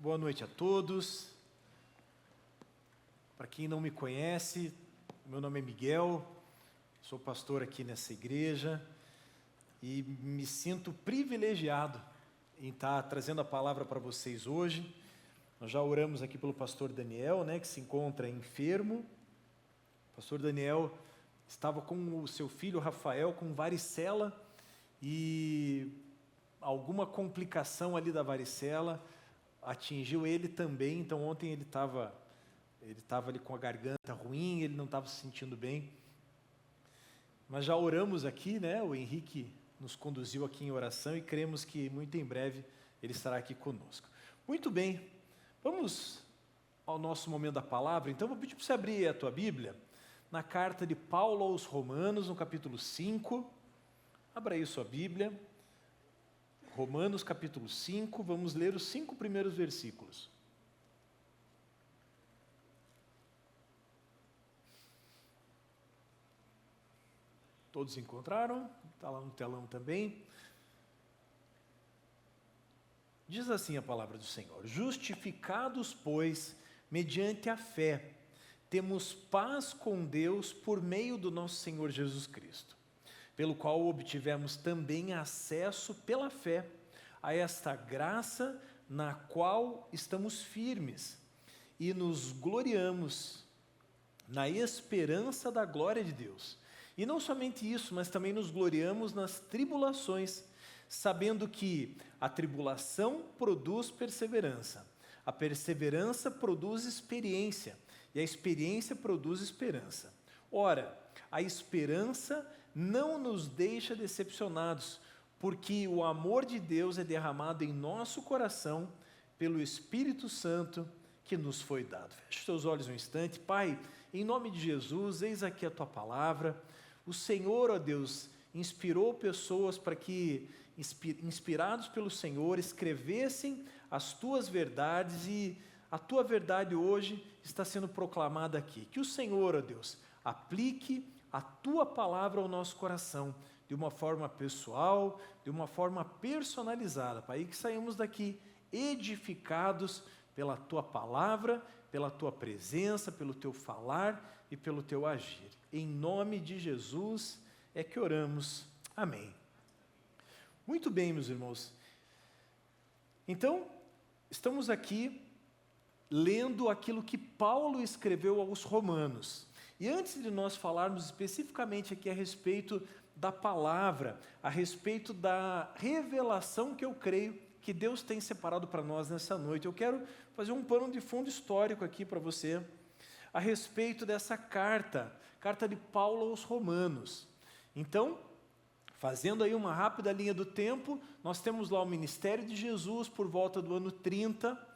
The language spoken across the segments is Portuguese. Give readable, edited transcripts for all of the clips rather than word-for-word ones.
Boa noite a todos. Para quem não me conhece, meu nome é Miguel, sou pastor aqui nessa igreja e me sinto privilegiado em estar trazendo a palavra para vocês hoje. Nós já oramos aqui pelo pastor Daniel, que se encontra enfermo. O pastor Daniel estava com o seu filho Rafael com varicela e alguma complicação ali da varicela atingiu ele também. Então ontem ele estava ali com a garganta ruim, ele não estava se sentindo bem. Mas já oramos aqui, o Henrique nos conduziu aqui em oração e cremos que muito em breve ele estará aqui conosco. Muito bem, vamos ao nosso momento da palavra. Então vou pedir para você abrir a tua Bíblia na carta de Paulo aos Romanos, no capítulo 5. Abra aí sua Bíblia. Romanos capítulo 5, vamos ler os 5 primeiros versículos. Todos encontraram? Está lá no telão também. Diz assim a palavra do Senhor: justificados, pois, mediante a fé, temos paz com Deus por meio do nosso Senhor Jesus Cristo, pelo qual obtivemos também acesso pela fé a esta graça na qual estamos firmes e nos gloriamos na esperança da glória de Deus. E não somente isso, mas também nos gloriamos nas tribulações, sabendo que a tribulação produz perseverança, a perseverança produz experiência, e a experiência produz esperança. Ora, a esperança não nos deixa decepcionados, porque o amor de Deus é derramado em nosso coração pelo Espírito Santo que nos foi dado. Feche os teus olhos um instante. Pai, em nome de Jesus, eis aqui a tua palavra. O Senhor, ó Deus, inspirou pessoas para que, inspirados pelo Senhor, escrevessem as tuas verdades, e a tua verdade hoje está sendo proclamada aqui. Que o Senhor, ó Deus, aplique a tua palavra ao nosso coração, de uma forma pessoal, de uma forma personalizada, Pai, e que saímos daqui edificados pela tua palavra, pela tua presença, pelo teu falar e pelo teu agir. Em nome de Jesus é que oramos. Amém. Muito bem, meus irmãos. Então, estamos aqui lendo aquilo que Paulo escreveu aos Romanos. E antes de nós falarmos especificamente aqui a respeito da palavra, a respeito da revelação que eu creio que Deus tem separado para nós nessa noite, eu quero fazer um pano de fundo histórico aqui para você, a respeito dessa carta de Paulo aos Romanos. Então, fazendo aí uma rápida linha do tempo, nós temos lá o ministério de Jesus por volta do ano 30,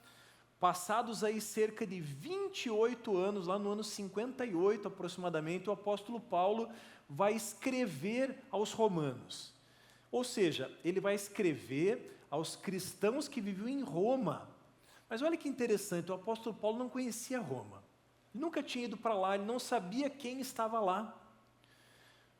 passados aí cerca de 28 anos, lá no ano 58 aproximadamente, o apóstolo Paulo vai escrever aos romanos. Ou seja, ele vai escrever aos cristãos que viviam em Roma. Mas olha que interessante, o apóstolo Paulo não conhecia Roma. Ele nunca tinha ido para lá, ele não sabia quem estava lá.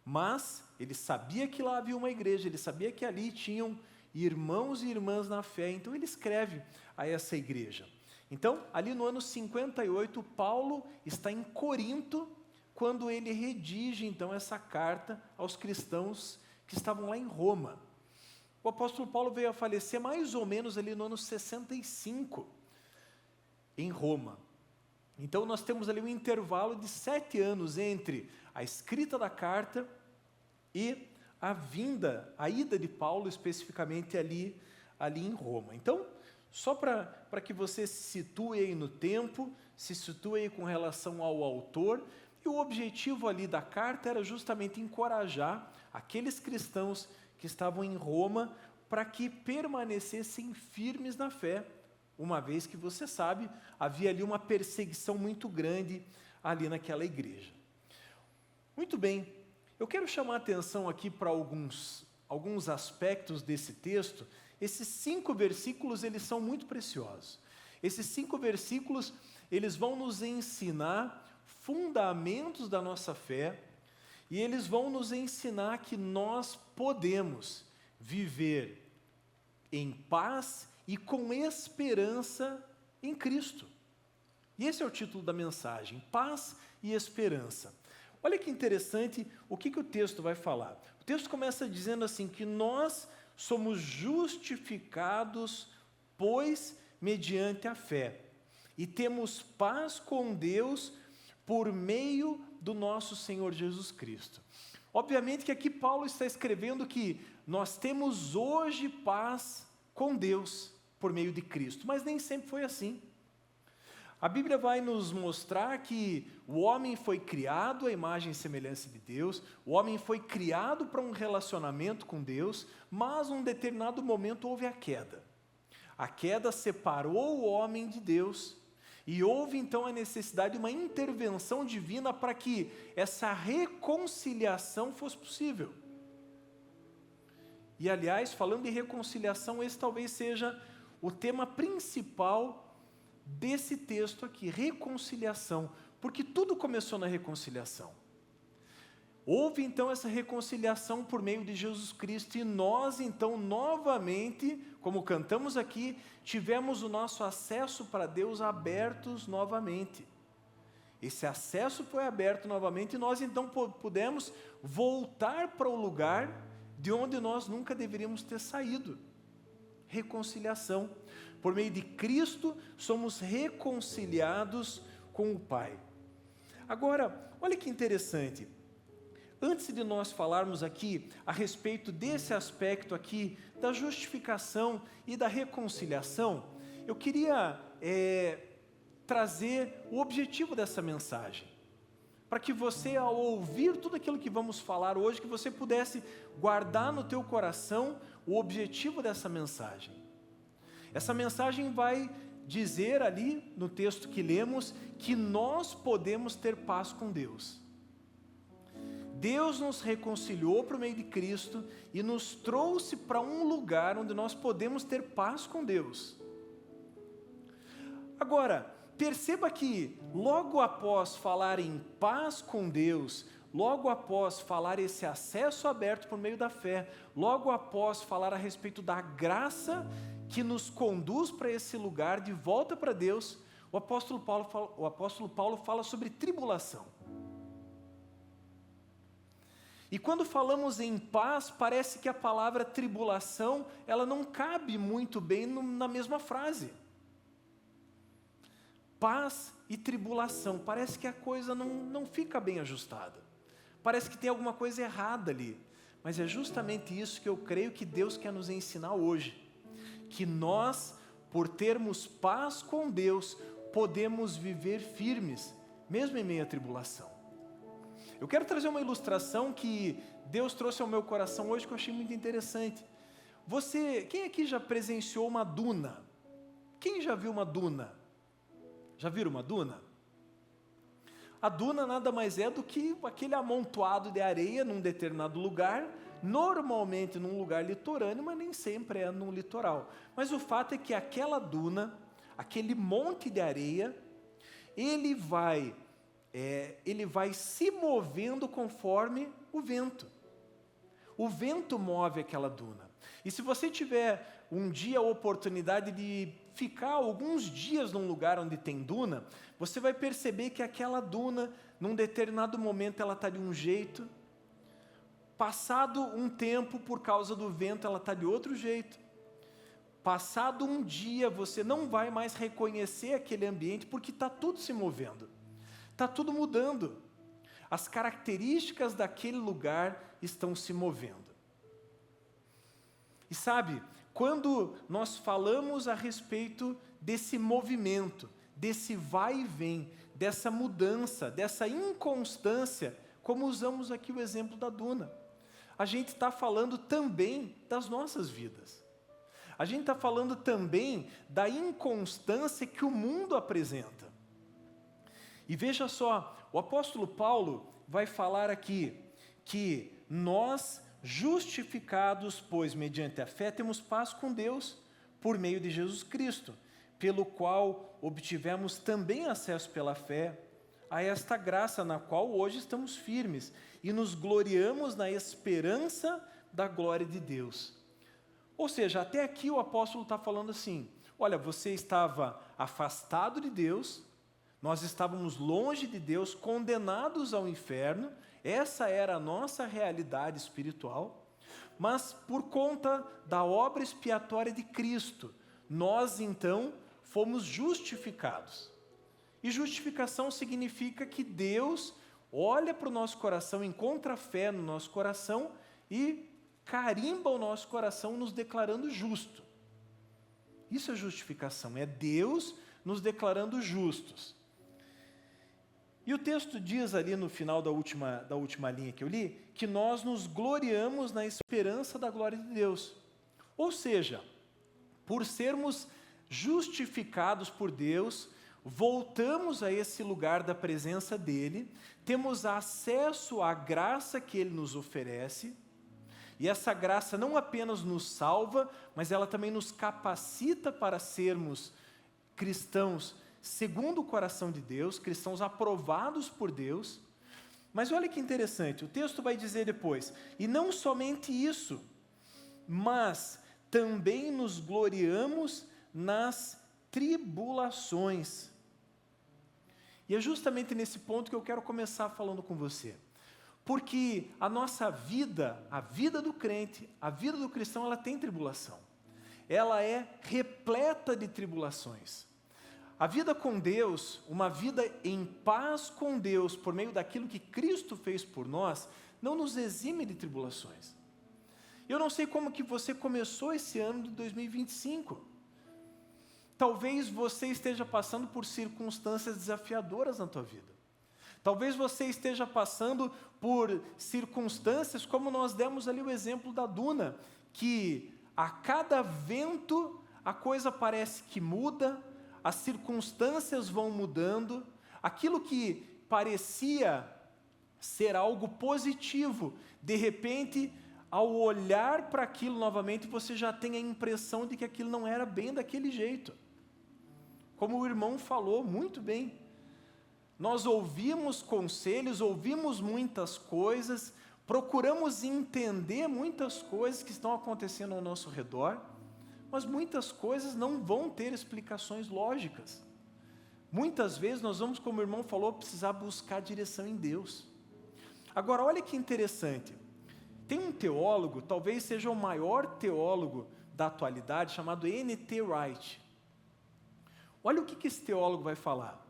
Mas ele sabia que lá havia uma igreja, ele sabia que ali tinham irmãos e irmãs na fé, então ele escreve a essa igreja. Então, ali no ano 58, Paulo está em Corinto, quando ele redige, então, essa carta aos cristãos que estavam lá em Roma. O apóstolo Paulo veio a falecer mais ou menos ali no ano 65, em Roma. Então, nós temos ali um intervalo de 7 anos entre a escrita da carta e a ida de Paulo, especificamente ali em Roma. Então, só para que você se situe aí no tempo, se situe aí com relação ao autor, e o objetivo ali da carta era justamente encorajar aqueles cristãos que estavam em Roma para que permanecessem firmes na fé, uma vez que, você sabe, havia ali uma perseguição muito grande ali naquela igreja. Muito bem, eu quero chamar a atenção aqui para alguns aspectos desse texto. Esses 5 versículos, eles são muito preciosos. Esses 5 versículos, eles vão nos ensinar fundamentos da nossa fé, e eles vão nos ensinar que nós podemos viver em paz e com esperança em Cristo. E esse é o título da mensagem, paz e esperança. Olha que interessante o que o texto vai falar. O texto começa dizendo assim, que nós somos justificados, pois, mediante a fé, e temos paz com Deus por meio do nosso Senhor Jesus Cristo. Obviamente que aqui Paulo está escrevendo que nós temos hoje paz com Deus por meio de Cristo, mas nem sempre foi assim. A Bíblia vai nos mostrar que o homem foi criado à imagem e semelhança de Deus, o homem foi criado para um relacionamento com Deus, mas em um determinado momento houve a queda. A queda separou o homem de Deus e houve então a necessidade de uma intervenção divina para que essa reconciliação fosse possível. E aliás, falando de reconciliação, esse talvez seja o tema principal desse texto aqui, reconciliação, porque tudo começou na reconciliação. Houve então essa reconciliação por meio de Jesus Cristo e nós então novamente, como cantamos aqui, tivemos o nosso acesso para Deus abertos novamente. Esse acesso foi aberto novamente e nós então pudemos voltar para o lugar de onde nós nunca deveríamos ter saído. Reconciliação. Por meio de Cristo, somos reconciliados com o Pai. Agora, olha que interessante. Antes de nós falarmos aqui a respeito desse aspecto aqui, da justificação e da reconciliação, eu queria trazer o objetivo dessa mensagem. Para que você, ao ouvir tudo aquilo que vamos falar hoje, que você pudesse guardar no teu coração o objetivo dessa mensagem. Essa mensagem vai dizer ali, no texto que lemos, que nós podemos ter paz com Deus. Deus nos reconciliou por meio de Cristo e nos trouxe para um lugar onde nós podemos ter paz com Deus. Agora, perceba que logo após falar em paz com Deus, logo após falar esse acesso aberto por meio da fé, logo após falar a respeito da graça que nos conduz para esse lugar de volta para Deus, o apóstolo Paulo fala sobre tribulação. E quando falamos em paz, parece que a palavra tribulação, ela não cabe muito bem na mesma frase. Paz e tribulação, parece que a coisa não fica bem ajustada. Parece que tem alguma coisa errada ali. Mas é justamente isso que eu creio que Deus quer nos ensinar hoje. Que nós, por termos paz com Deus, podemos viver firmes, mesmo em meio à tribulação. Eu quero trazer uma ilustração que Deus trouxe ao meu coração hoje, que eu achei muito interessante. Quem aqui já presenciou uma duna? Quem já viu uma duna? Já viram uma duna? A duna nada mais é do que aquele amontoado de areia num determinado lugar, normalmente num lugar litorâneo, mas nem sempre é num litoral. Mas o fato é que aquela duna, aquele monte de areia, ele vai se movendo conforme o vento. O vento move aquela duna. E se você tiver um dia a oportunidade de ficar alguns dias num lugar onde tem duna, você vai perceber que aquela duna, num determinado momento, ela está de um jeito. Passado um tempo, por causa do vento, ela está de outro jeito. Passado um dia, você não vai mais reconhecer aquele ambiente, porque está tudo se movendo. Está tudo mudando. As características daquele lugar estão se movendo. E sabe, quando nós falamos a respeito desse movimento, desse vai e vem, dessa mudança, dessa inconstância, como usamos aqui o exemplo da duna, a gente está falando também das nossas vidas. A gente está falando também da inconstância que o mundo apresenta. E veja só, o apóstolo Paulo vai falar aqui que nós, justificados, pois, mediante a fé, temos paz com Deus por meio de Jesus Cristo, pelo qual obtivemos também acesso pela fé a esta graça na qual hoje estamos firmes e nos gloriamos na esperança da glória de Deus. Ou seja, até aqui o apóstolo está falando assim, olha, você estava afastado de Deus, nós estávamos longe de Deus, condenados ao inferno, essa era a nossa realidade espiritual, mas por conta da obra expiatória de Cristo, nós então fomos justificados. E justificação significa que Deus olha para o nosso coração, encontra fé no nosso coração e carimba o nosso coração nos declarando justo. Isso é justificação, é Deus nos declarando justos. E o texto diz ali no final da última linha que eu li, que nós nos gloriamos na esperança da glória de Deus. Ou seja, por sermos justificados por Deus, voltamos a esse lugar da presença dEle, temos acesso à graça que Ele nos oferece, e essa graça não apenas nos salva, mas ela também nos capacita para sermos cristãos segundo o coração de Deus, cristãos aprovados por Deus. Mas olha que interessante, o texto vai dizer depois, e não somente isso, mas também nos gloriamos nas tribulações. E é justamente nesse ponto que eu quero começar falando com você. Porque a nossa vida, a vida do crente, a vida do cristão, ela tem tribulação. Ela é repleta de tribulações. A vida com Deus, uma vida em paz com Deus, por meio daquilo que Cristo fez por nós, não nos exime de tribulações. Eu não sei como que você começou esse ano de 2025. Talvez você esteja passando por circunstâncias desafiadoras na tua vida. Talvez você esteja passando por circunstâncias, como nós demos ali o exemplo da duna, que a cada vento a coisa parece que muda, as circunstâncias vão mudando, aquilo que parecia ser algo positivo, de repente, ao olhar para aquilo novamente, você já tem a impressão de que aquilo não era bem daquele jeito. Como o irmão falou muito bem, nós ouvimos conselhos, ouvimos muitas coisas, procuramos entender muitas coisas que estão acontecendo ao nosso redor, mas muitas coisas não vão ter explicações lógicas. Muitas vezes nós vamos, como o irmão falou, precisar buscar direção em Deus. Agora, olha que interessante, tem um teólogo, talvez seja o maior teólogo da atualidade, chamado N.T. Wright. Olha o que esse teólogo vai falar.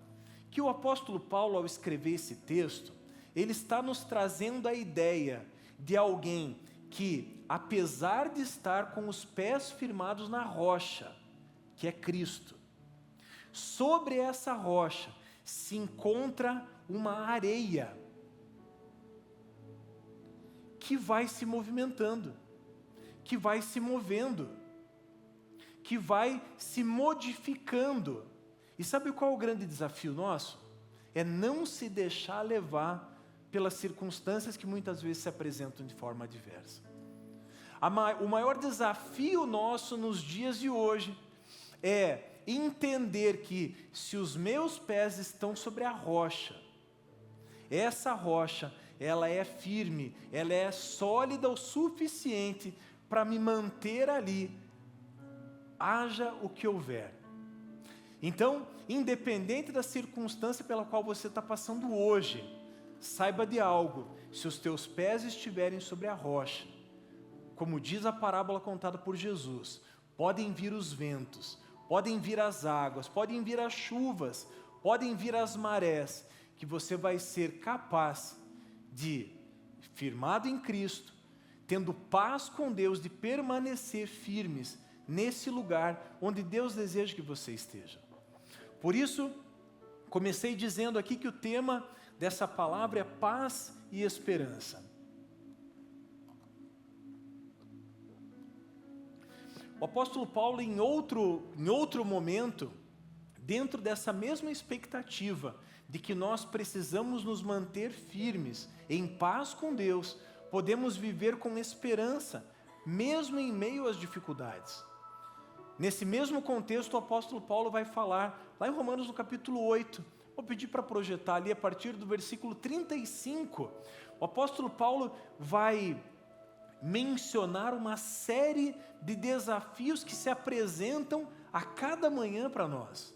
Que o apóstolo Paulo, ao escrever esse texto, ele está nos trazendo a ideia de alguém que, apesar de estar com os pés firmados na rocha, que é Cristo, sobre essa rocha se encontra uma areia que vai se movimentando, que vai se movendo, que vai se modificando. E sabe qual é o grande desafio nosso? É não se deixar levar pelas circunstâncias que muitas vezes se apresentam de forma adversa. O maior desafio nosso nos dias de hoje é entender que se os meus pés estão sobre a rocha, essa rocha, ela é firme, ela é sólida o suficiente para me manter ali, haja o que houver. Então, independente da circunstância pela qual você está passando hoje, saiba de algo, se os teus pés estiverem sobre a rocha, como diz a parábola contada por Jesus, podem vir os ventos, podem vir as águas, podem vir as chuvas, podem vir as marés, que você vai ser capaz de, firmado em Cristo, tendo paz com Deus, de permanecer firmes nesse lugar onde Deus deseja que você esteja. Por isso, comecei dizendo aqui que o tema dessa palavra é paz e esperança. O apóstolo Paulo, em outro momento, dentro dessa mesma expectativa de que nós precisamos nos manter firmes, em paz com Deus, podemos viver com esperança, mesmo em meio às dificuldades. Nesse mesmo contexto, o apóstolo Paulo vai falar, lá em Romanos no capítulo 8, vou pedir para projetar ali a partir do versículo 35, o apóstolo Paulo vai mencionar uma série de desafios que se apresentam a cada manhã para nós.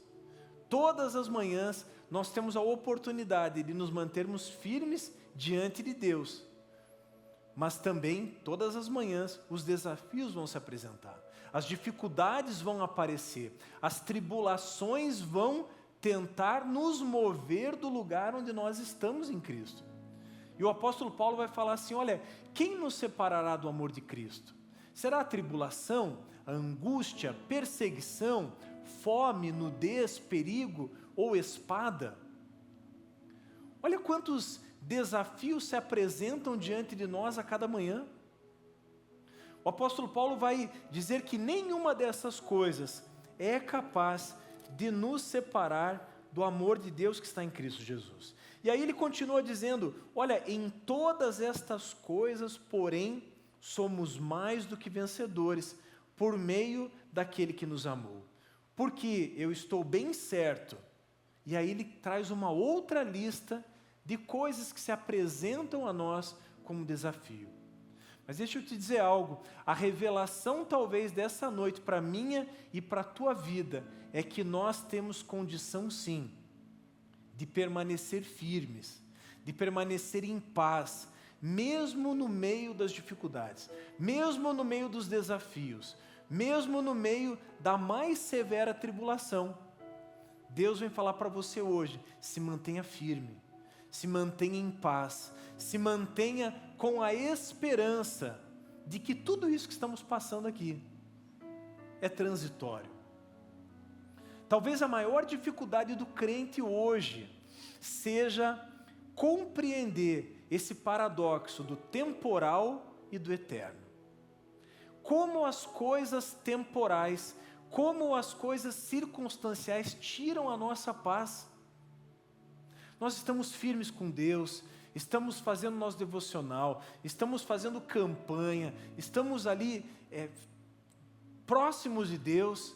Todas as manhãs nós temos a oportunidade de nos mantermos firmes diante de Deus. Mas também, todas as manhãs, os desafios vão se apresentar. As dificuldades vão aparecer. As tribulações vão tentar nos mover do lugar onde nós estamos em Cristo. E o apóstolo Paulo vai falar assim, olha, quem nos separará do amor de Cristo? Será a tribulação, a angústia, perseguição, fome, nudez, perigo ou espada? Olha quantos desafios se apresentam diante de nós a cada manhã. O apóstolo Paulo vai dizer que nenhuma dessas coisas é capaz de nos separar do amor de Deus que está em Cristo Jesus. E aí ele continua dizendo, olha, em todas estas coisas, porém, somos mais do que vencedores, por meio daquele que nos amou. Porque eu estou bem certo. E aí ele traz uma outra lista de coisas que se apresentam a nós como desafio. Mas deixa eu te dizer algo, a revelação talvez dessa noite para a minha e para a tua vida é que nós temos condição sim, de permanecer firmes, de permanecer em paz, mesmo no meio das dificuldades, mesmo no meio dos desafios, mesmo no meio da mais severa tribulação. Deus vem falar para você hoje, se mantenha firme, se mantenha em paz, se mantenha com a esperança de que tudo isso que estamos passando aqui é transitório. Talvez a maior dificuldade do crente hoje seja compreender esse paradoxo do temporal e do eterno. Como as coisas temporais, como as coisas circunstanciais tiram a nossa paz. Nós estamos firmes com Deus, estamos fazendo nosso devocional, estamos fazendo campanha, estamos ali próximos de Deus,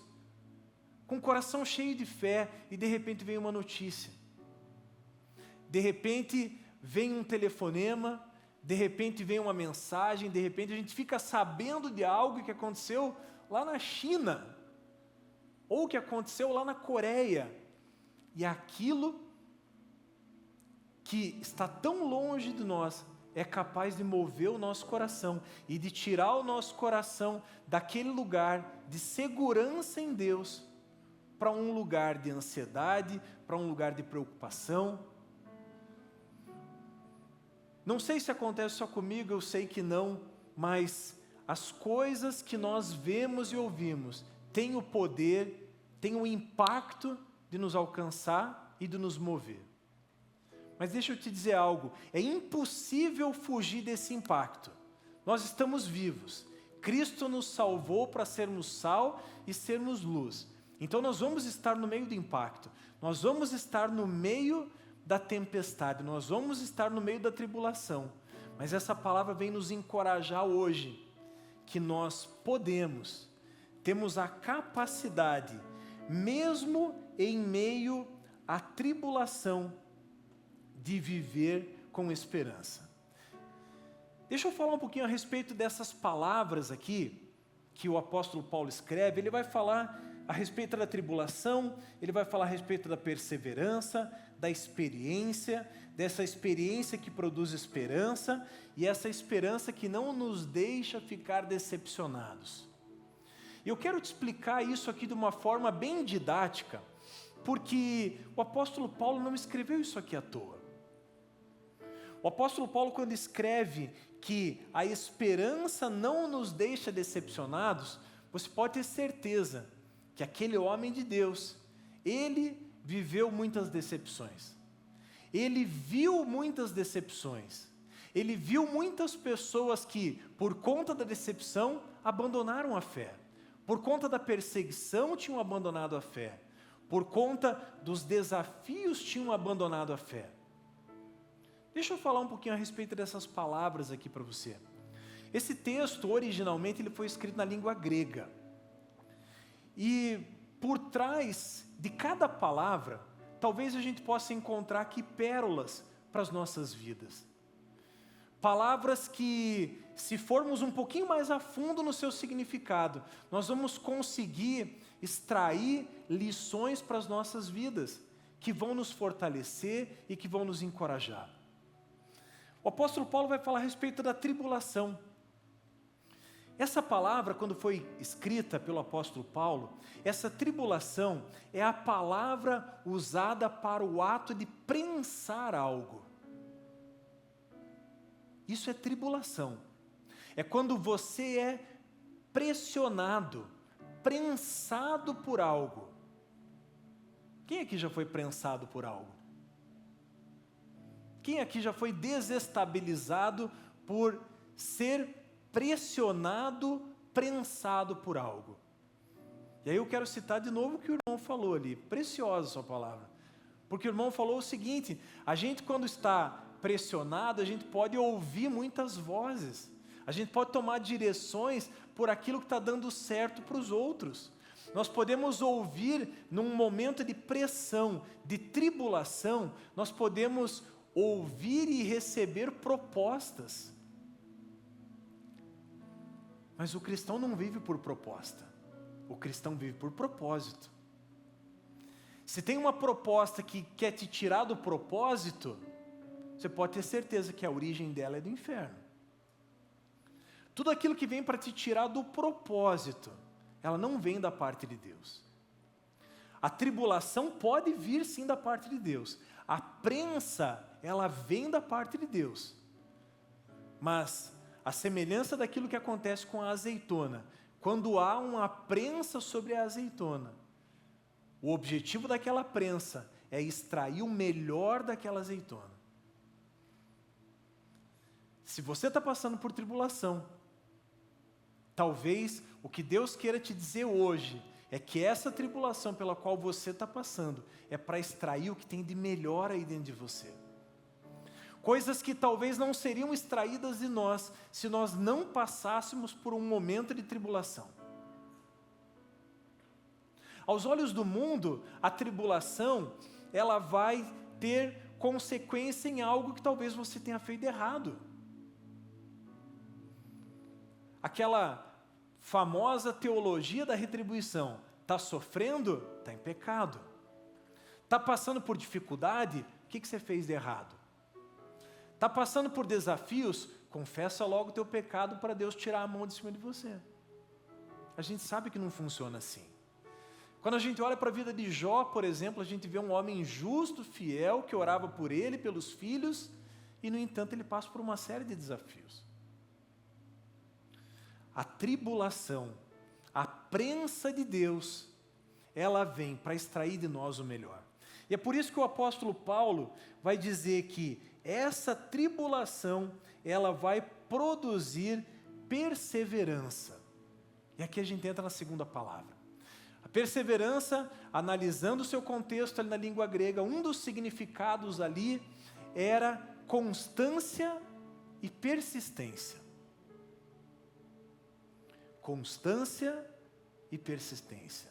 com o coração cheio de fé, e de repente vem uma notícia. De repente vem um telefonema, de repente vem uma mensagem, de repente a gente fica sabendo de algo que aconteceu lá na China, ou que aconteceu lá na Coreia, e aquilo que está tão longe de nós é capaz de mover o nosso coração e de tirar o nosso coração daquele lugar de segurança em Deus para um lugar de ansiedade, para um lugar de preocupação. Não sei se acontece só comigo, eu sei que não, mas as coisas que nós vemos e ouvimos têm o poder, têm o impacto de nos alcançar e de nos mover. Mas deixa eu te dizer algo, é impossível fugir desse impacto. Nós estamos vivos, Cristo nos salvou para sermos sal e sermos luz. Então nós vamos estar no meio do impacto, nós vamos estar no meio da tempestade, nós vamos estar no meio da tribulação. Mas essa palavra vem nos encorajar hoje, que nós podemos, temos a capacidade, mesmo em meio à tribulação, de viver com esperança. Deixa eu falar um pouquinho a respeito dessas palavras aqui, que o apóstolo Paulo escreve. Ele vai falar a respeito da tribulação, ele vai falar a respeito da perseverança, da experiência, dessa experiência que produz esperança, e essa esperança que não nos deixa ficar decepcionados. Eu quero te explicar isso aqui de uma forma bem didática, porque o apóstolo Paulo não escreveu isso aqui à toa. O apóstolo Paulo, quando escreve que a esperança não nos deixa decepcionados, você pode ter certeza que aquele homem de Deus, ele viveu muitas decepções. Ele viu muitas decepções. Ele viu muitas pessoas que, por conta da decepção, abandonaram a fé. Por conta da perseguição, tinham abandonado a fé. Por conta dos desafios, tinham abandonado a fé. Deixa eu falar um pouquinho a respeito dessas palavras aqui para você. Esse texto, originalmente, ele foi escrito na língua grega. E por trás de cada palavra, talvez a gente possa encontrar aqui pérolas para as nossas vidas. Palavras que, se formos um pouquinho mais a fundo no seu significado, nós vamos conseguir extrair lições para as nossas vidas, que vão nos fortalecer e que vão nos encorajar. O apóstolo Paulo vai falar a respeito da tribulação. Essa palavra, quando foi escrita pelo apóstolo Paulo, essa tribulação é a palavra usada para o ato de prensar algo. Isso é tribulação. É quando você é pressionado, prensado por algo. Quem aqui já foi prensado por algo? Quem aqui já foi desestabilizado por ser pressionado, prensado por algo? E aí eu quero citar de novo o que o irmão falou ali, preciosa a sua palavra. Porque o irmão falou o seguinte: a gente quando está pressionado, a gente pode ouvir muitas vozes, a gente pode tomar direções por aquilo que está dando certo para os outros. Nós podemos ouvir num momento de pressão, de tribulação, nós podemos ouvir e receber propostas. Mas o cristão não vive por proposta, o cristão vive por propósito. Se tem uma proposta que quer te tirar do propósito, você pode ter certeza que a origem dela é do inferno. Tudo aquilo que vem para te tirar do propósito, ela não vem da parte de Deus. A tribulação pode vir sim da parte de Deus. A prensa, ela vem da parte de Deus. Mas a semelhança daquilo que acontece com a azeitona, quando há uma prensa sobre a azeitona, o objetivo daquela prensa é extrair o melhor daquela azeitona. Se você está passando por tribulação, talvez o que Deus queira te dizer hoje é que essa tribulação pela qual você está passando é para extrair o que tem de melhor aí dentro de você. Coisas que talvez não seriam extraídas de nós se nós não passássemos por um momento de tribulação. Aos olhos do mundo, a tribulação, ela vai ter consequência em algo que talvez você tenha feito errado. Aquela famosa teologia da retribuição. Está sofrendo? Está em pecado. Está passando por dificuldade? O que você fez de errado? Está passando por desafios? Confessa logo o teu pecado para Deus tirar a mão de cima de você. A gente sabe que não funciona assim. Quando a gente olha para a vida de Jó, por exemplo, a gente vê um homem justo, fiel, que orava por ele, pelos filhos, e no entanto ele passa por uma série de desafios. A tribulação, a prensa de Deus, ela vem para extrair de nós o melhor. E é por isso que o apóstolo Paulo vai dizer que essa tribulação, ela vai produzir perseverança. E aqui a gente entra na segunda palavra. A perseverança, analisando o seu contexto ali na língua grega, um dos significados ali era constância e persistência. Constância e persistência.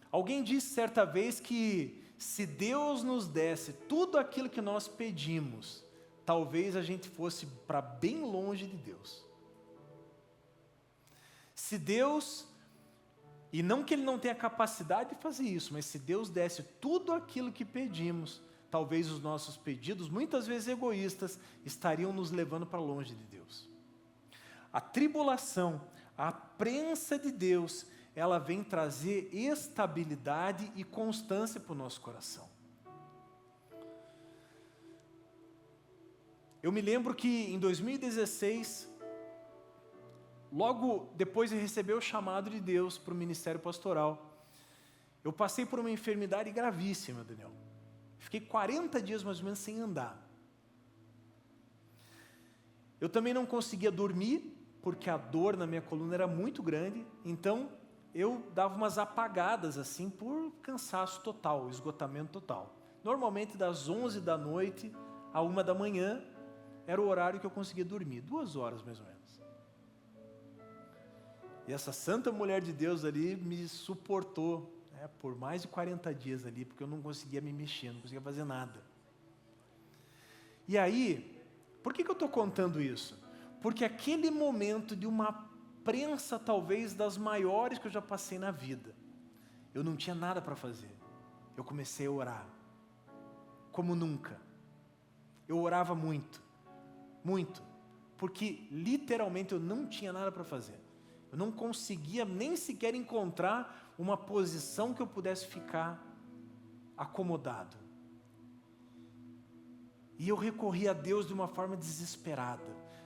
Alguém disse certa vez que se Deus nos desse tudo aquilo que nós pedimos, talvez a gente fosse para bem longe de Deus. Se Deus, e não que Ele não tenha capacidade de fazer isso, mas se Deus desse tudo aquilo que pedimos, talvez os nossos pedidos, muitas vezes egoístas, estariam nos levando para longe de Deus. A tribulação, a prensa de Deus, ela vem trazer estabilidade e constância para o nosso coração. Eu me lembro que em 2016, logo depois de receber o chamado de Deus para o ministério pastoral, eu passei por uma enfermidade gravíssima, Daniel. Fiquei 40 dias mais ou menos sem andar. Eu também não conseguia dormir, porque a dor na minha coluna era muito grande, então eu dava umas apagadas assim por cansaço total, esgotamento total. Normalmente das 11 da noite a 1 da manhã era o horário que eu conseguia dormir, 2 horas mais ou menos. E essa santa mulher de Deus ali me suportou, né, por mais de 40 dias ali, porque eu não conseguia me mexer, não conseguia fazer nada. E aí, por que eu estou contando isso? Porque aquele momento de uma prensa talvez das maiores que eu já passei na vida. Eu não tinha nada para fazer. Eu comecei a orar, como nunca. Eu orava muito, porque literalmente eu não tinha nada para fazer. Eu não conseguia nem sequer encontrar uma posição que eu pudesse ficar acomodado. E eu recorri a Deus de uma forma desesperada,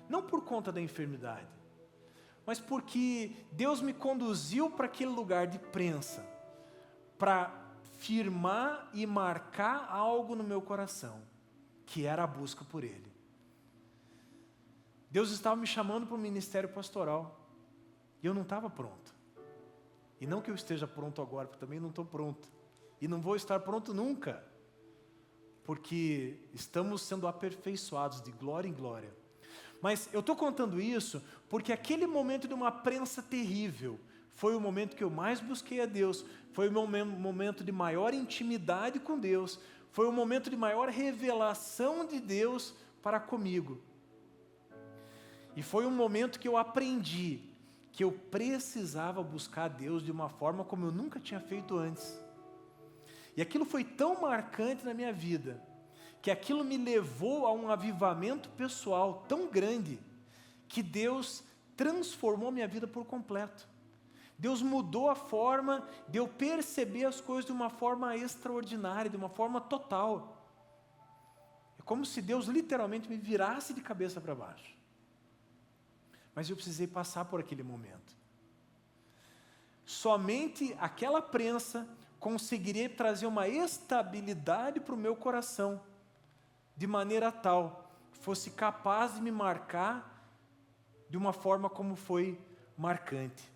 não por conta da enfermidade, mas porque Deus me conduziu para aquele lugar de prensa, para firmar e marcar algo no meu coração, que era a busca por Ele. Deus estava me chamando para o ministério pastoral, e eu não estava pronto. E não que eu esteja pronto agora, porque também não estou pronto, e não vou estar pronto nunca, porque estamos sendo aperfeiçoados de glória em glória. Mas eu estou contando isso porque aquele momento de uma prensa terrível foi o momento que eu mais busquei a Deus, foi o meu momento de maior intimidade com Deus, foi o momento de maior revelação de Deus para comigo. E foi um momento que eu aprendi que eu precisava buscar a Deus de uma forma como eu nunca tinha feito antes. E aquilo foi tão marcante na minha vida, que aquilo me levou a um avivamento pessoal tão grande, que Deus transformou minha vida por completo. Deus mudou a forma de eu perceber as coisas de uma forma extraordinária, de uma forma total. É como se Deus literalmente me virasse de cabeça para baixo. Mas eu precisei passar por aquele momento. Somente aquela prensa conseguiria trazer uma estabilidade para o meu coração, de maneira tal que fosse capaz de me marcar de uma forma como foi marcante.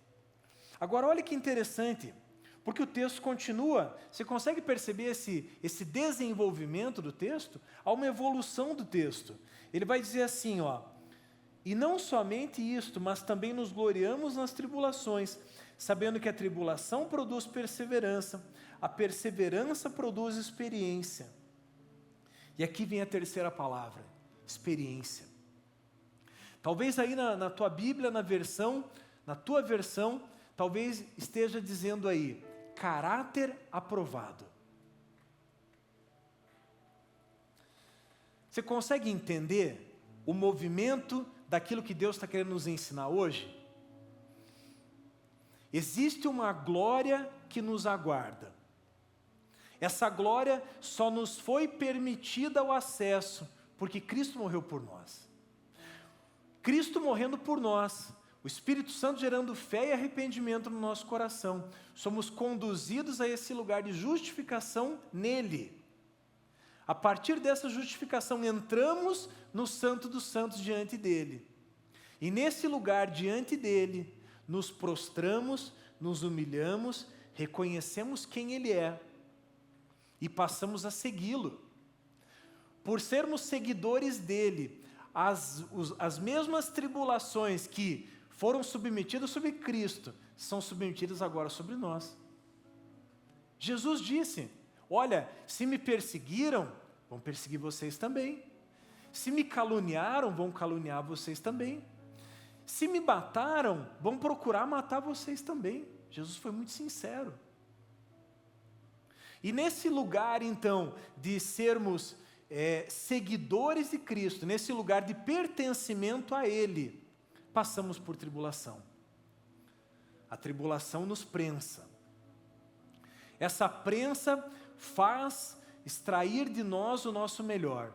Agora olha que interessante, porque o texto continua, você consegue perceber esse desenvolvimento do texto? Há uma evolução do texto. Ele vai dizer assim, e não somente isto, mas também nos gloriamos nas tribulações, sabendo que a tribulação produz perseverança, a perseverança produz experiência. E aqui vem a terceira palavra, experiência. Talvez aí na tua Bíblia, na tua versão, talvez esteja dizendo aí, caráter aprovado. Você consegue entender o movimento daquilo que Deus está querendo nos ensinar hoje? Existe uma glória que nos aguarda. Essa glória só nos foi permitida o acesso, porque Cristo morreu por nós. Cristo morrendo por nós, o Espírito Santo gerando fé e arrependimento no nosso coração, somos conduzidos a esse lugar de justificação nele. A partir dessa justificação, entramos no Santo dos Santos diante dele. E nesse lugar diante dele, nos prostramos, nos humilhamos, reconhecemos quem ele é e passamos a segui-lo. Por sermos seguidores dele, as mesmas tribulações que foram submetidas sobre Cristo, são submetidas agora sobre nós. Jesus disse, olha, se me perseguiram, vão perseguir vocês também. Se me caluniaram, vão caluniar vocês também. Se me mataram, vão procurar matar vocês também. Jesus foi muito sincero. E nesse lugar, então, de sermos seguidores de Cristo, nesse lugar de pertencimento a Ele, passamos por tribulação. A tribulação nos prensa. Essa prensa faz extrair de nós o nosso melhor.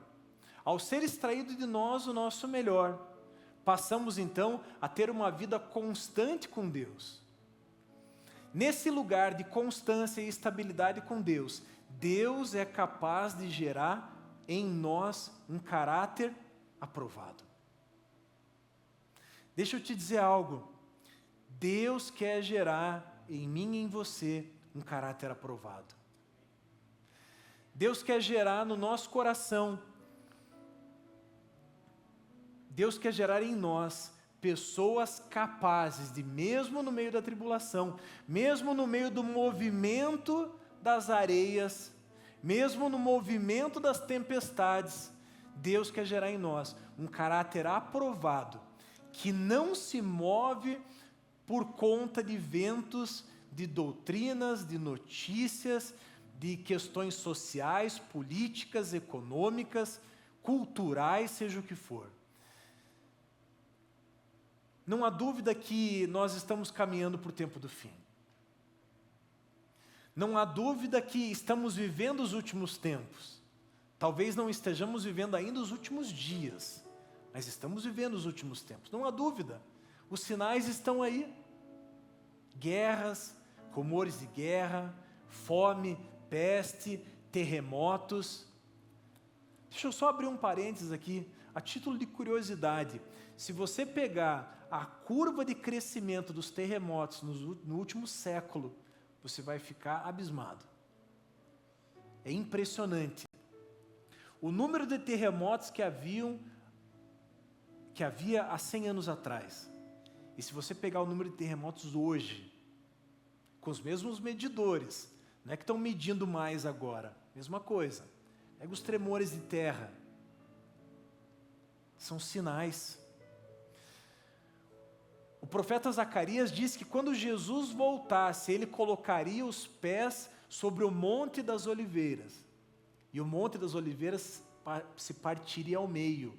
Ao ser extraído de nós o nosso melhor, passamos então a ter uma vida constante com Deus. Nesse lugar de constância e estabilidade com Deus, Deus é capaz de gerar em nós um caráter aprovado. Deixa eu te dizer algo. Deus quer gerar em mim e em você um caráter aprovado. Deus quer gerar no nosso coração, Deus quer gerar em nós pessoas capazes de, mesmo no meio da tribulação, mesmo no meio do movimento das areias, mesmo no movimento das tempestades, Deus quer gerar em nós um caráter aprovado, que não se move por conta de ventos, de doutrinas, de notícias, de questões sociais, políticas, econômicas, culturais, seja o que for. Não há dúvida que nós estamos caminhando para o tempo do fim. Não há dúvida que estamos vivendo os últimos tempos. Talvez não estejamos vivendo ainda os últimos dias, mas estamos vivendo os últimos tempos. Não há dúvida. Os sinais estão aí. Guerras, rumores de guerra, fome, peste, terremotos. Deixa eu só abrir um parênteses aqui, a título de curiosidade. Se você pegar a curva de crescimento dos terremotos no último século, você vai ficar abismado. É impressionante. O número de terremotos que havia há 100 anos atrás. E se você pegar o número de terremotos hoje, com os mesmos medidores, não é que estão medindo mais agora, mesma coisa. Pega os tremores de terra. São sinais. O profeta Zacarias diz que quando Jesus voltasse, ele colocaria os pés sobre o Monte das Oliveiras. E o Monte das Oliveiras se partiria ao meio.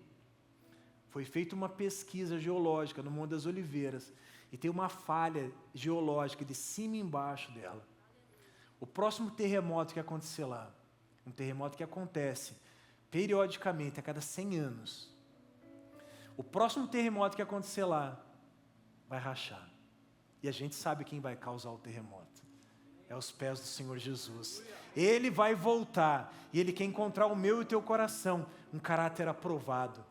Foi feita uma pesquisa geológica no Monte das Oliveiras. E tem uma falha geológica de cima e embaixo dela. O próximo terremoto que acontecer lá, um terremoto que acontece periodicamente, a cada 100 anos. O próximo terremoto que acontecer lá, vai rachar. E a gente sabe quem vai causar o terremoto. É os pés do Senhor Jesus. Ele vai voltar. E Ele quer encontrar o meu e o teu coração. Um caráter aprovado.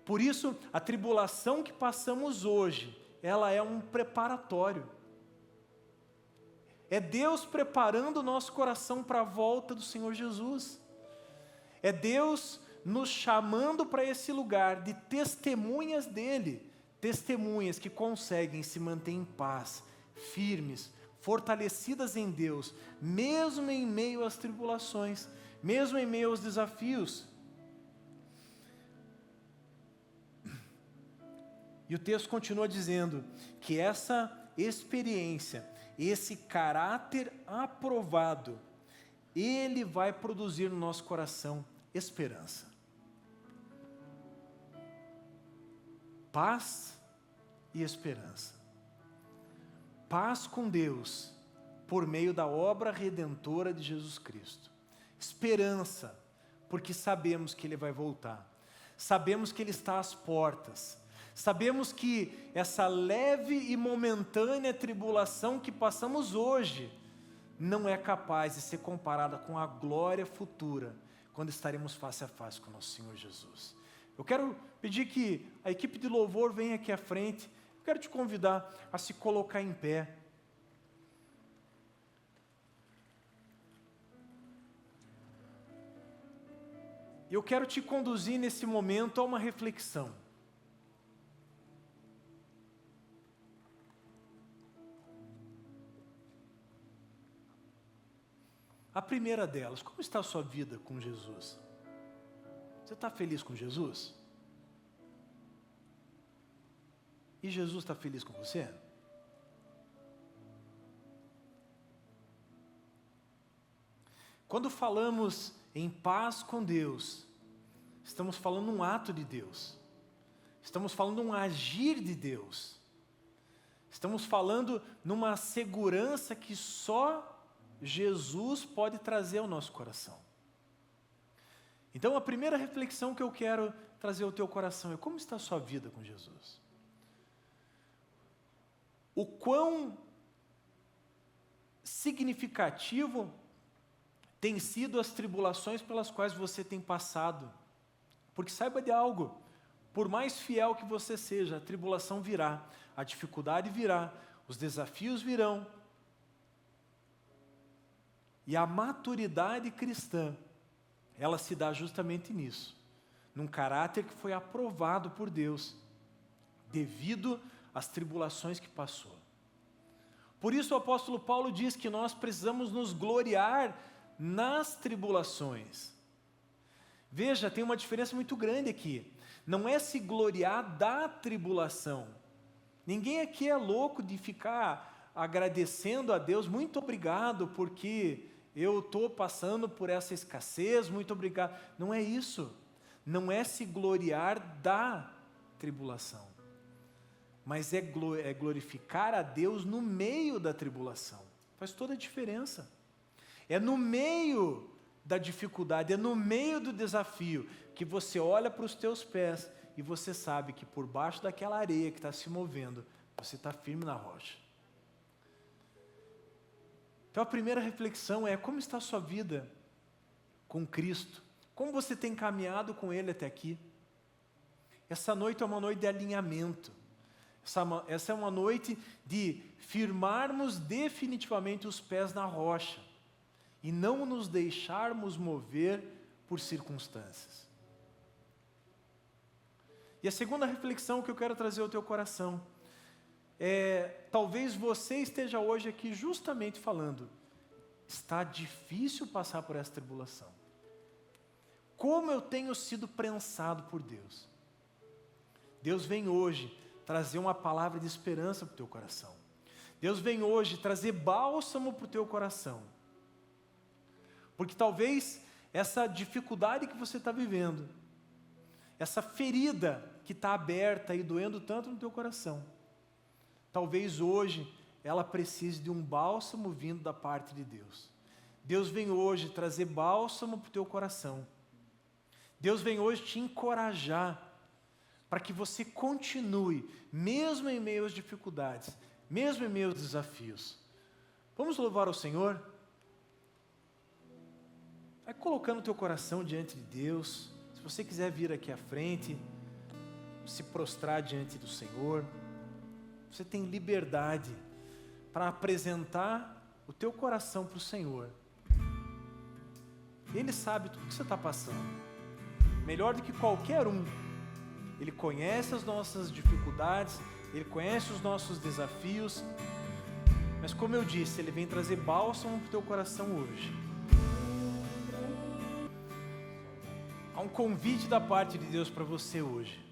Por isso, a tribulação que passamos hoje, ela é um preparatório. É Deus preparando o nosso coração para a volta do Senhor Jesus. É Deus nos chamando para esse lugar de testemunhas dEle. Testemunhas que conseguem se manter em paz, firmes, fortalecidas em Deus, mesmo em meio às tribulações, mesmo em meio aos desafios. E o texto continua dizendo que essa experiência, esse caráter aprovado, ele vai produzir no nosso coração esperança. Paz e esperança. Paz com Deus, por meio da obra redentora de Jesus Cristo. Esperança, porque sabemos que Ele vai voltar. Sabemos que Ele está às portas. Sabemos que essa leve e momentânea tribulação que passamos hoje não é capaz de ser comparada com a glória futura, quando estaremos face a face com nosso Senhor Jesus. Eu quero pedir que a equipe de louvor venha aqui à frente. Eu quero te convidar a se colocar em pé. Eu quero te conduzir nesse momento a uma reflexão. A primeira delas, como está a sua vida com Jesus? Você está feliz com Jesus? E Jesus está feliz com você? Quando falamos em paz com Deus, estamos falando um ato de Deus. Estamos falando um agir de Deus. Estamos falando numa segurança que só Jesus pode trazer ao nosso coração. Então, a primeira reflexão que eu quero trazer ao teu coração é: como está a sua vida com Jesus? O quão significativo tem sido as tribulações pelas quais você tem passado? Porque saiba de algo, por mais fiel que você seja, a tribulação virá, a dificuldade virá, os desafios virão. E a maturidade cristã, ela se dá justamente nisso, num caráter que foi aprovado por Deus, devido às tribulações que passou. Por isso o apóstolo Paulo diz que nós precisamos nos gloriar nas tribulações. Veja, tem uma diferença muito grande aqui. Não é se gloriar da tribulação, Ninguém aqui é louco de ficar agradecendo a Deus, muito obrigado porque eu estou passando por essa escassez, muito obrigado. Não é isso. Não é se gloriar da tribulação, mas é glorificar a Deus no meio da tribulação. Faz toda a diferença. É no meio da dificuldade, é no meio do desafio que você olha para os teus pés e você sabe que por baixo daquela areia que está se movendo, você está firme na rocha. Então a primeira reflexão é: como está a sua vida com Cristo? Como você tem caminhado com Ele até aqui? Essa noite é uma noite de alinhamento. Essa é uma noite de firmarmos definitivamente os pés na rocha e não nos deixarmos mover por circunstâncias. E a segunda reflexão que eu quero trazer ao teu coração é: talvez você esteja hoje aqui justamente falando, está difícil passar por essa tribulação. Como eu tenho sido prensado por Deus. Deus vem hoje trazer uma palavra de esperança para o teu coração. Deus vem hoje trazer bálsamo para o teu coração. Porque talvez essa dificuldade que você está vivendo, essa ferida que está aberta e doendo tanto no teu coração, talvez hoje ela precise de um bálsamo vindo da parte de Deus. Deus vem hoje trazer bálsamo para o teu coração. Deus vem hoje te encorajar para que você continue, mesmo em meio às dificuldades, mesmo em meio aos desafios. Vamos louvar ao Senhor? Vai colocando o teu coração diante de Deus. Se você quiser vir aqui à frente, se prostrar diante do Senhor, você tem liberdade para apresentar o teu coração para o Senhor. Ele sabe tudo que você está passando, melhor do que qualquer um. Ele conhece as nossas dificuldades, Ele conhece os nossos desafios, mas como eu disse, Ele vem trazer bálsamo para o teu coração hoje. Há um convite da parte de Deus para você hoje.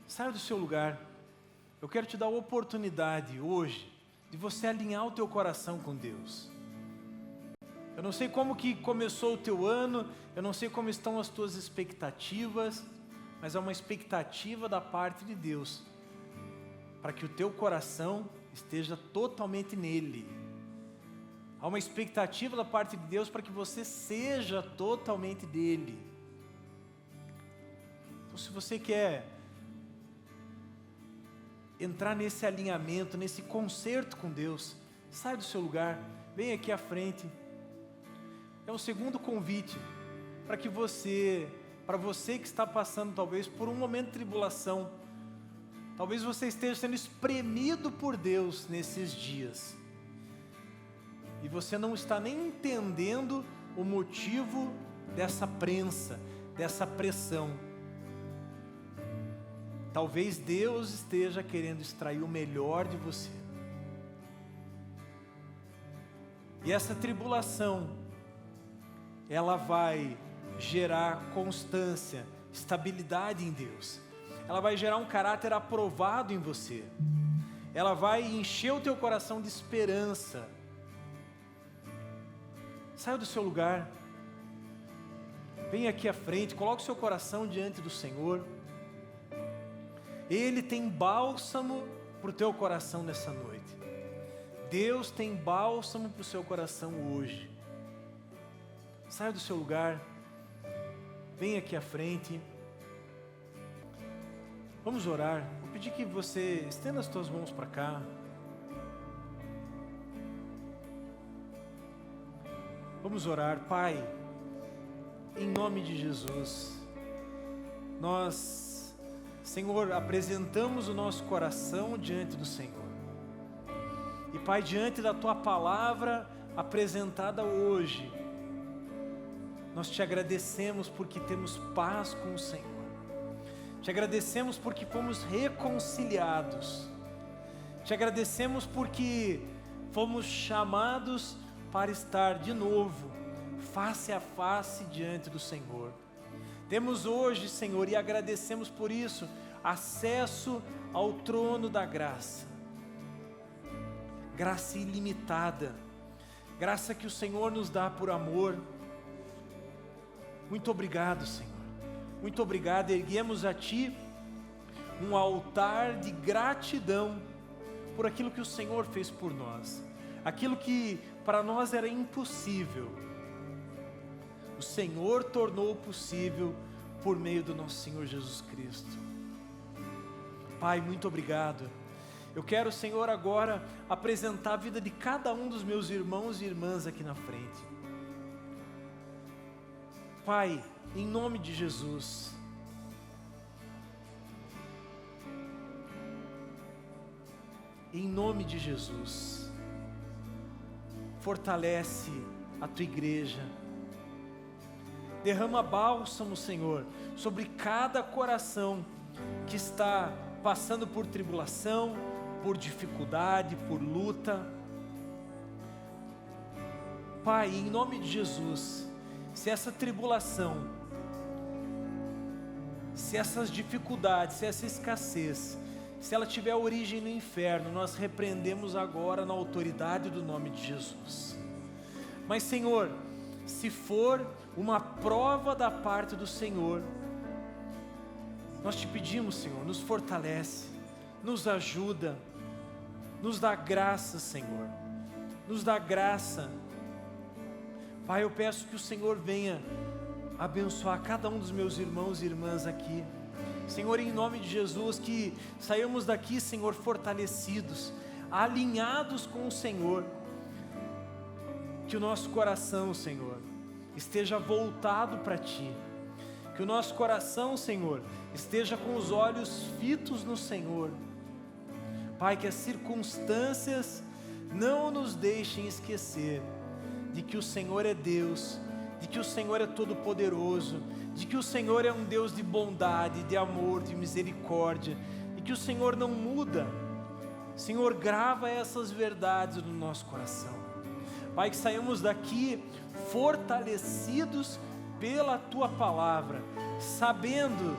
Saia do seu lugar. Eu quero te dar a oportunidade hoje de você alinhar o teu coração com Deus. Eu não sei como que começou o teu ano, eu não sei como estão as tuas expectativas, mas há uma expectativa da parte de Deus para que o teu coração esteja totalmente nele. Há uma expectativa da parte de Deus para que você seja totalmente dele. Então, se você quer entrar nesse alinhamento, nesse concerto com Deus, sai do seu lugar, vem aqui à frente. É um segundo convite para você que está passando talvez por um momento de tribulação, talvez você esteja sendo espremido por Deus nesses dias, e você não está nem entendendo o motivo dessa prensa, dessa pressão. Talvez Deus esteja querendo extrair o melhor de você. E essa tribulação, ela vai gerar constância, estabilidade em Deus. Ela vai gerar um caráter aprovado em você. Ela vai encher o teu coração de esperança. Saia do seu lugar. Vem aqui à frente, coloque o seu coração diante do Senhor. Ele tem bálsamo para o teu coração nessa noite. Deus tem bálsamo para o seu coração hoje. Saia do seu lugar. Vem aqui à frente. Vamos orar. Vou pedir que você estenda as tuas mãos para cá. Vamos orar. Pai, em nome de Jesus, nós, Senhor, apresentamos o nosso coração diante do Senhor. E Pai, diante da Tua palavra apresentada hoje, nós te agradecemos porque temos paz com o Senhor. Te agradecemos porque fomos reconciliados. Te agradecemos porque fomos chamados para estar de novo, face a face diante do Senhor. Temos hoje, Senhor, e agradecemos por isso, acesso ao trono da graça. Graça ilimitada, graça que o Senhor nos dá por amor. Muito obrigado, Senhor. Muito obrigado. Erguemos a Ti um altar de gratidão por aquilo que o Senhor fez por nós. Aquilo que para nós era impossível, o Senhor tornou possível por meio do nosso Senhor Jesus Cristo. Pai, muito obrigado. Eu quero, Senhor, agora apresentar a vida de cada um dos meus irmãos e irmãs aqui na frente. Pai, em nome de Jesus, em nome de Jesus, fortalece a Tua igreja, derrama bálsamo, Senhor, sobre cada coração que está passando por tribulação, por dificuldade, por luta. Pai, em nome de Jesus, se essa tribulação, se essas dificuldades, se essa escassez, se ela tiver origem no inferno, nós repreendemos agora na autoridade do nome de Jesus. Mas, Senhor, se for uma prova da parte do Senhor, nós te pedimos, Senhor, nos fortalece, nos ajuda, nos dá graça, Senhor, nos dá graça. Pai, eu peço que o Senhor venha abençoar cada um dos meus irmãos e irmãs aqui. Senhor, em nome de Jesus, que saiamos daqui, Senhor, fortalecidos, alinhados com o Senhor, que o nosso coração, Senhor, esteja voltado para Ti, que o nosso coração, Senhor, esteja com os olhos fitos no Senhor. Pai, que as circunstâncias não nos deixem esquecer de que o Senhor é Deus, de que o Senhor é todo-poderoso, de que o Senhor é um Deus de bondade, de amor, de misericórdia, e que o Senhor não muda. Senhor, grava essas verdades no nosso coração. Pai, que saímos daqui fortalecidos pela Tua palavra, sabendo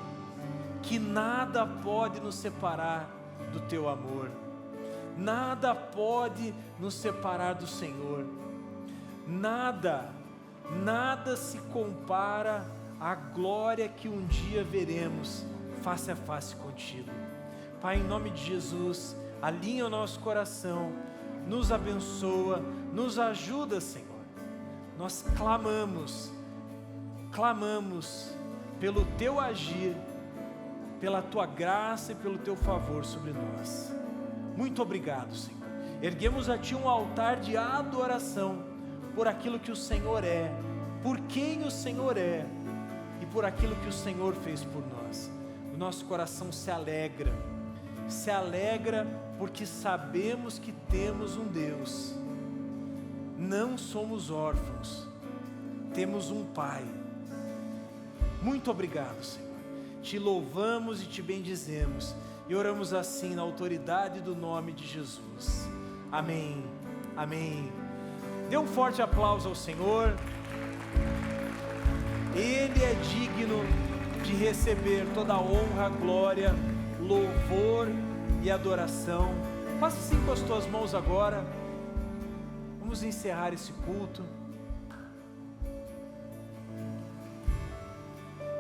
que nada pode nos separar do Teu amor, nada pode nos separar do Senhor, nada se compara à glória que um dia veremos face a face contigo. Pai, em nome de Jesus, alinha o nosso coração, nos abençoa, nos ajuda, Senhor. Nós clamamos pelo Teu agir, pela Tua graça e pelo Teu favor sobre nós. Muito obrigado, Senhor. Erguemos a Ti um altar de adoração por aquilo que o Senhor é, por quem o Senhor é e por aquilo que o Senhor fez por nós. O nosso coração se alegra porque sabemos que temos um Deus. Não somos órfãos, temos um Pai. Muito obrigado, Senhor. Te louvamos e Te bendizemos e oramos assim na autoridade do nome de Jesus. Amém, amém. Dê um forte aplauso ao Senhor. Ele é digno de receber toda a honra, glória, louvor e adoração. Faça assim com as tuas mãos agora. Vamos encerrar esse culto.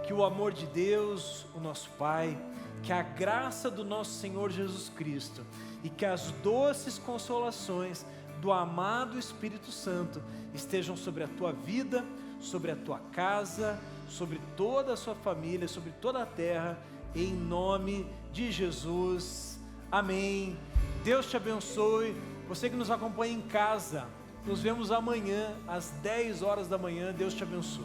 Que o amor de Deus, o nosso Pai, que a graça do nosso Senhor Jesus Cristo e que as doces consolações do amado Espírito Santo estejam sobre a tua vida, sobre a tua casa, sobre toda a sua família, sobre toda a terra, em nome de Jesus. Amém. Deus te abençoe. Você que nos acompanha em casa, nos vemos amanhã às 10 horas da manhã. Deus te abençoe.